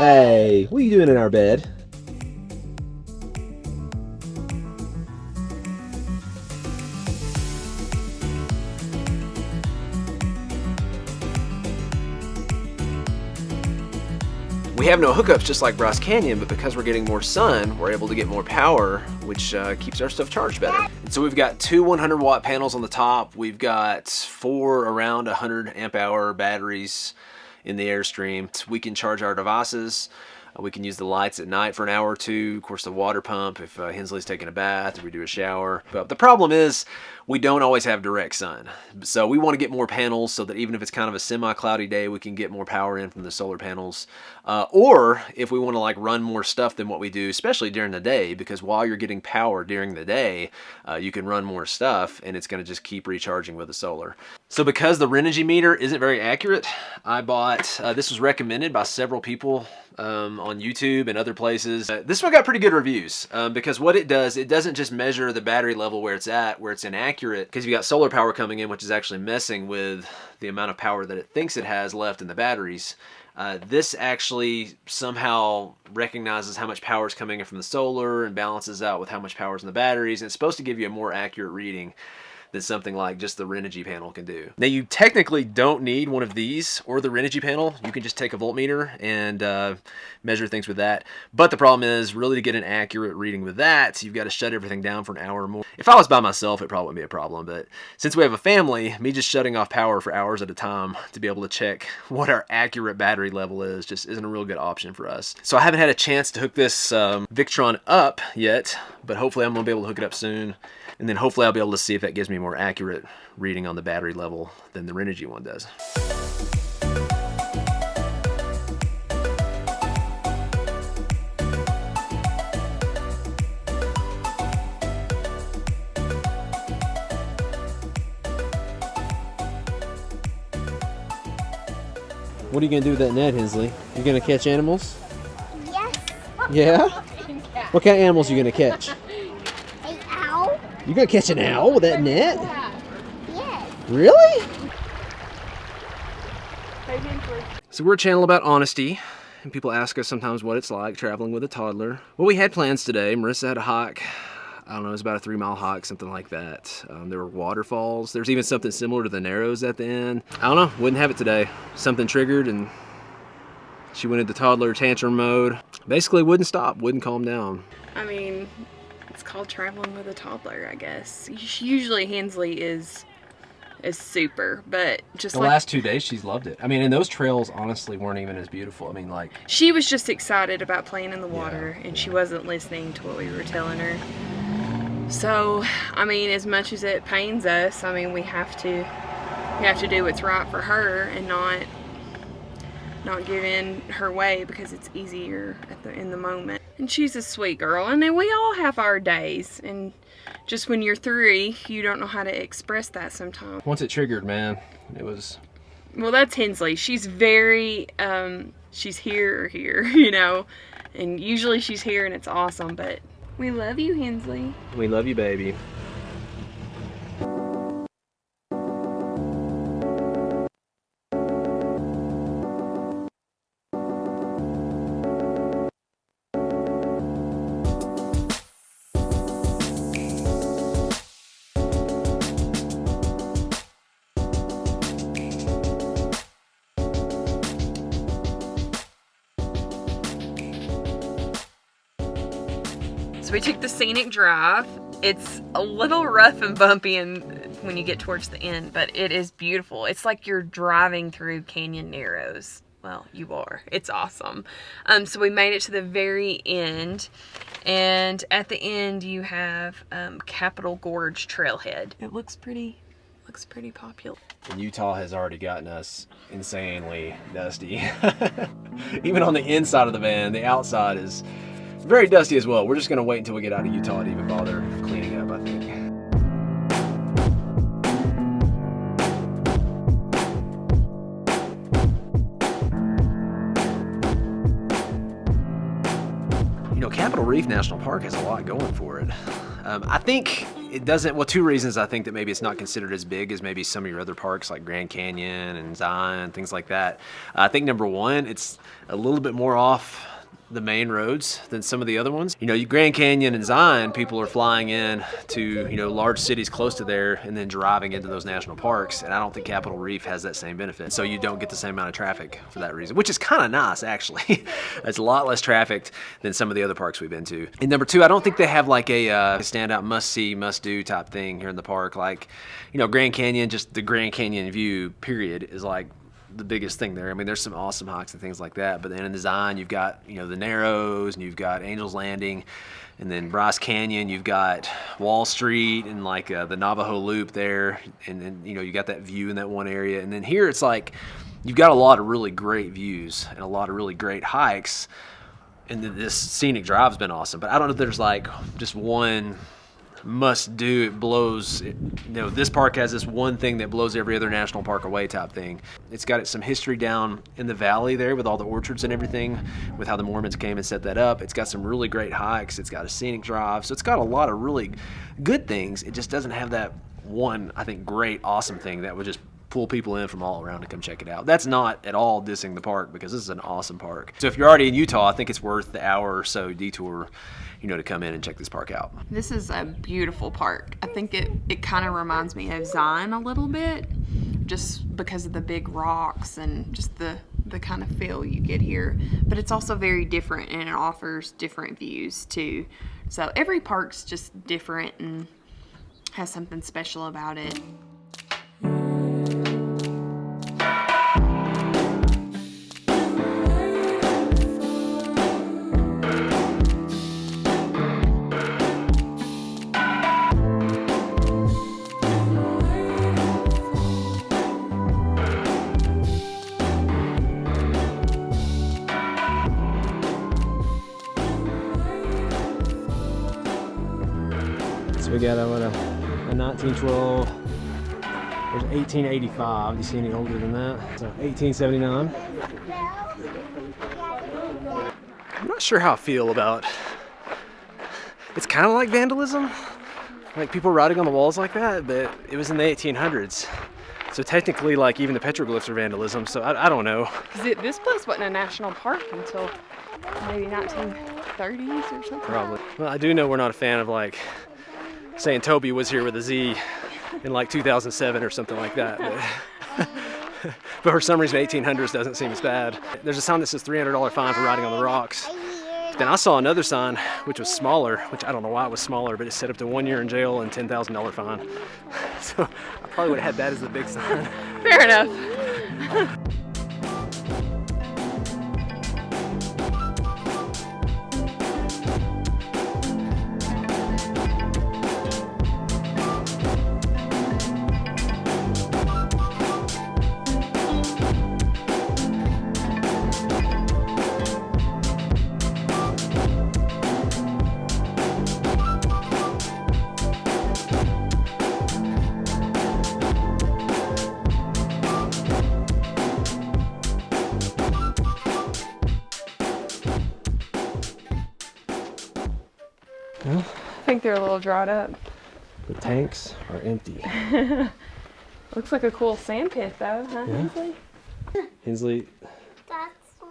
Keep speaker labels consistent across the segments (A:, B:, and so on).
A: Hey, what are you doing in our bed? We have no hookups just like Bryce Canyon, but because we're getting more sun, we're able to get more power, which keeps our stuff charged better. And so we've got two 100-watt panels on the top. We've got four around 100 amp hour batteries in the Airstream. We can charge our devices. We can use the lights at night for an hour or two. Of course, the water pump if Hensley's taking a bath or we do a shower. But the problem is we don't always have direct sun. So we want to get more panels so that even if it's kind of a semi-cloudy day, we can get more power in from the solar panels. Or if we want to like run more stuff than what we do, especially during the day, because while you're getting power during the day, you can run more stuff and it's going to just keep recharging with the solar. So because the Renogy meter isn't very accurate, I bought, this was recommended by several people on YouTube and other places. This one got pretty good reviews because what it does, it doesn't just measure the battery level where it's at, where it's inaccurate, because you got solar power coming in, which is actually messing with the amount of power that it thinks it has left in the batteries. This actually somehow recognizes how much power is coming in from the solar and balances out with how much power is in the batteries, and it's supposed to give you a more accurate reading than something like just the Renogy panel can do. Now you technically don't need one of these or the Renogy panel. You can just take a voltmeter and measure things with that. But the problem is really to get an accurate reading with that, you've got to shut everything down for an hour or more. If I was by myself, it probably wouldn't be a problem. But since we have a family, me just shutting off power for hours at a time to be able to check what our accurate battery level is just isn't a real good option for us. So I haven't had a chance to hook this Victron up yet, but hopefully I'm gonna be able to hook it up soon. And then hopefully I'll be able to see if that gives me more accurate reading on the battery level than the Renogy one does. What are you going to do with that net, Hensley? You going to catch animals?
B: Yes.
A: Yeah? What kind of animals are you going to catch?
B: An owl?
A: You're going to catch an owl with that net?
B: Yes.
A: Really? So we're a channel about honesty, and people ask us sometimes what it's like traveling with a toddler. Well, we had plans today. Marissa had a hike. I don't know, it was about a 3-mile hike, something like that. There were waterfalls. There's even something similar to the Narrows at the end. I don't know, wouldn't have it today. Something triggered and she went into toddler tantrum mode. Basically wouldn't stop, wouldn't calm down.
C: I mean, it's called traveling with a toddler, I guess. Usually Hensley is super, but just
A: the last 2 days she's loved it. I mean, and those trails honestly weren't even as beautiful. I mean, like,
C: she was just excited about playing in the water, and she wasn't listening to what we were telling her. So, I mean, as much as it pains us, I mean, we have to do what's right for her and not give in her way because it's easier in the moment. And she's a sweet girl, and then we all have our days, and just when you're 3, you don't know how to express that sometimes.
A: Once it triggered, man, it was...
C: Well, that's Hensley. She's very, she's here or here, you know, and usually she's here and it's awesome, but we love you, Hensley.
A: We love you, baby.
C: So we took the scenic drive. It's a little rough and bumpy when you get towards the end, but it is beautiful. It's like you're driving through Canyon Narrows. Well, you are. It's awesome. So we made it to the very end, and at the end you have Capitol Gorge Trailhead. It looks pretty popular.
A: And Utah has already gotten us insanely dusty. Even on the inside of the van, the outside is very dusty as well. We're just gonna wait until we get out of Utah to even bother cleaning up, I think. You know, Capitol Reef National Park has a lot going for it. I think it doesn't, well, two reasons I think that maybe it's not considered as big as maybe some of your other parks like Grand Canyon and Zion, things like that. I think number one, it's a little bit more off the main roads than some of the other ones. You know, Grand Canyon and Zion, people are flying in to, you know, large cities close to there and then driving into those national parks. And I don't think Capitol Reef has that same benefit. So you don't get the same amount of traffic for that reason, which is kind of nice, actually. It's a lot less trafficked than some of the other parks we've been to. And number two, I don't think they have like a standout must-see, must-do type thing here in the park. Like, you know, Grand Canyon, just the Grand Canyon view, period, is like the biggest thing there. I mean, there's some awesome hikes and things like that, but then in the Zion, you've got, you know, the Narrows, and you've got Angel's Landing, and then Bryce Canyon, you've got Wall Street and like the Navajo Loop there, and then, you know, you got that view in that one area. And then here it's like you've got a lot of really great views and a lot of really great hikes, and then this scenic drive's been awesome. But I don't know if there's like just one must do. It blows, you know, this park has this one thing that blows every other national park away type thing. It's got some history down in the valley there with all the orchards and everything, with how the Mormons came and set that up. It's got some really great hikes. It's got a scenic drive. So it's got a lot of really good things. It just doesn't have that one, I think, great, awesome thing that would just pull people in from all around to come check it out. That's not at all dissing the park, because this is an awesome park. So if you're already in Utah, I think it's worth the hour or so detour, you know, to come in and check this park out.
C: This is a beautiful park. I think it kind of reminds me of Zion a little bit, just because of the big rocks and just the kind of feel you get here. But it's also very different, and it offers different views too. So every park's just different and has something special about it.
A: We got a 1912. There's 1885. Do you see any older than that? So 1879. I'm not sure how I feel about. It's kind of like vandalism, like people writing on the walls like that, but it was in the 1800s. So technically, like, even the petroglyphs are vandalism. So I don't know.
C: This place wasn't a national park until maybe 1930s or something.
A: Probably. Well, I do know we're not a fan of like saying Toby was here with a Z in like 2007 or something like that. But for some reason, 1800s doesn't seem as bad. There's a sign that says $300 fine for riding on the rocks. Then I saw another sign, which was smaller, which I don't know why it was smaller, but it said up to 1 year in jail and $10,000 fine. So I probably would have had that as the big sign.
C: Fair enough.
A: Well,
C: I think they're a little dried up.
A: the tanks are empty.
C: Looks like a cool sand pit though, huh,
A: Yeah.
C: Hensley?
A: Hensley,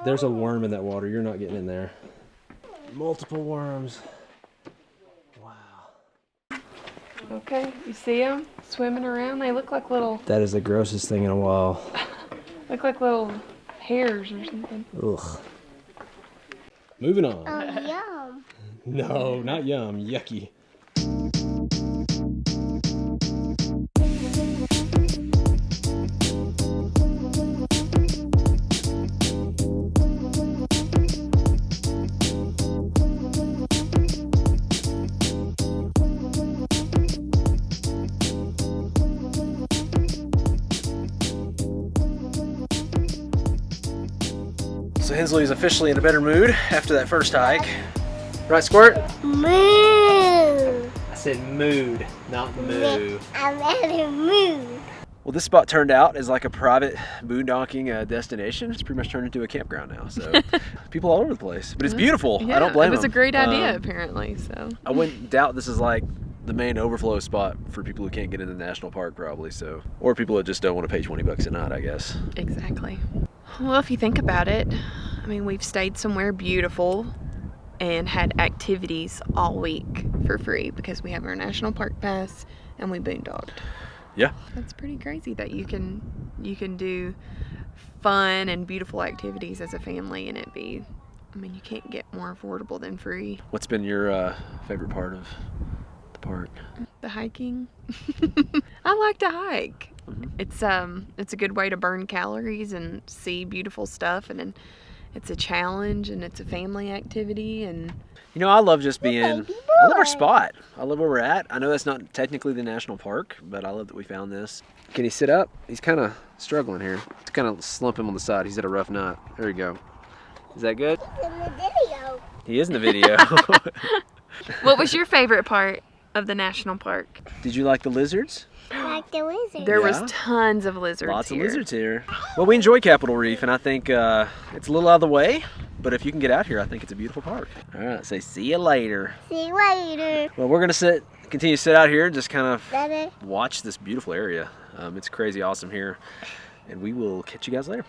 A: there's a worm in that water. You're not getting in there. Multiple worms. Wow.
C: Okay, you see them swimming around? They look like little,
A: That is the grossest thing in a while.
C: look like little hairs or something.
A: Ugh. Moving on.
B: Oh, yum.
A: No, not yum. Yucky. So Hensley's officially in a better mood after that first hike. Right, Squirt?
B: Moo.
A: I said mood, not moo.
B: I'm in a mood.
A: Well, this spot turned out as like a private boondocking destination. It's pretty much turned into a campground now. So people all over the place, but it's beautiful.
C: Yeah,
A: I don't blame them.
C: it was a great idea apparently. So
A: I wouldn't doubt this is like the main overflow spot for people who can't get into the national park, probably. So, or people that just don't want to pay $20 a night, I guess.
C: Exactly. Well, if you think about it, I mean, we've stayed somewhere beautiful and had activities all week for free because we have our national park pass and we boondogged.
A: Yeah.
C: That's pretty crazy that you can do fun and beautiful activities as a family and it be, I mean, you can't get more affordable than free.
A: What's been your favorite part of the park?
C: The hiking. I like to hike.
A: Mm-hmm.
C: It's a good way to burn calories and see beautiful stuff, and then it's a challenge and it's a family activity. And
A: you know, I love just being, I love our spot. I love where we're at. I know that's not technically the national park, but I love that we found this. Can he sit up? He's kind of struggling here. Let's kind of slump him on the side. He's at a rough knot. There you go. Is that good?
B: He's in the video.
A: He is in the video.
C: what was your favorite part of the national park?
A: Did you like the lizards?
B: I like the lizard.
C: There
A: Yeah.
C: was tons of lizards
A: Lots
C: here.
A: of lizards here. Well, we enjoy Capitol Reef, and I think it's a little out of the way, but if you can get out here, I think it's a beautiful park. All right, say see you later.
B: See you later.
A: Well, we're gonna continue to sit out here, and just kind of
B: Better.
A: watch this beautiful area. It's crazy awesome here, and we will catch you guys later.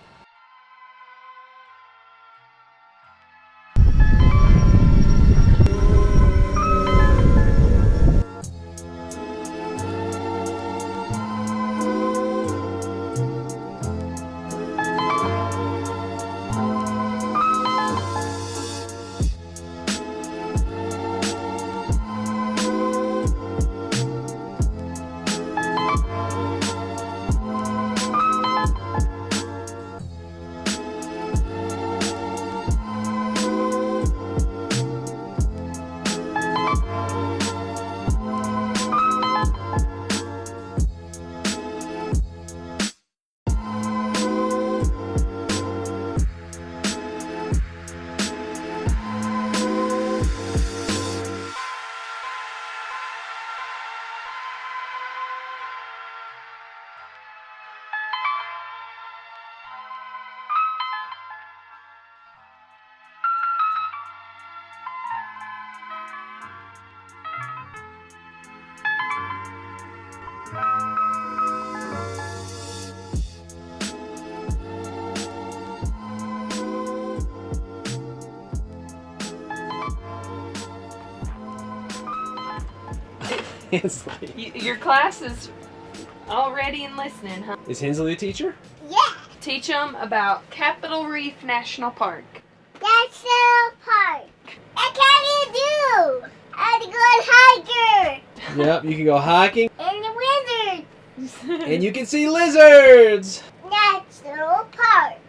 A: Hensley.
C: Your class is all ready and listening, huh?
A: Is Hensley a teacher?
B: Yeah.
C: Teach them about Capitol Reef National Park.
B: That's the park. What can you do? I go hiker.
A: Yep, you can go hiking,
B: And the wizard.
A: and you can see lizards.
B: National park.